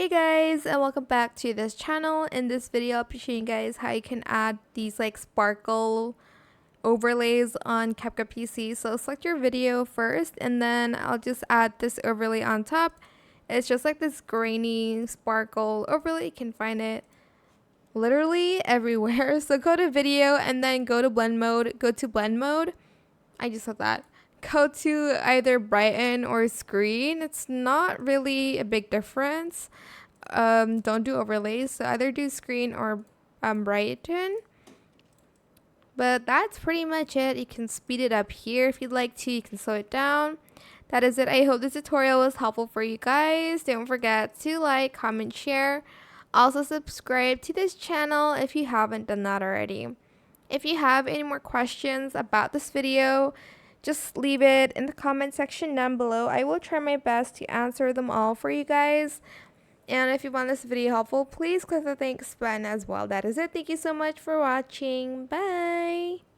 Hey guys, and welcome back to this channel. In this video, I'll be showing you guys how you can add these like sparkle overlays on CapCut PC. So select your video first, and then I'll just add this overlay on top. It's just like this grainy sparkle overlay. You can find it literally everywhere. So go to video and then go to blend mode. Go to blend mode. I just said that. Go to either brighten or screen. It's not really a big difference. Don't do overlays, so either do screen or brighten. But that's pretty much it. You can speed it up here if you'd like to. You can slow it down. That is it. I hope this tutorial was helpful for you guys. Don't forget to like, comment, share. Also subscribe to this channel if you haven't done that already. If you have any more questions about this video, just leave it in the comment section down below. I will try my best to answer them all for you guys. And if you found this video helpful, please click the thanks button as well. That is it. Thank you so much for watching. Bye!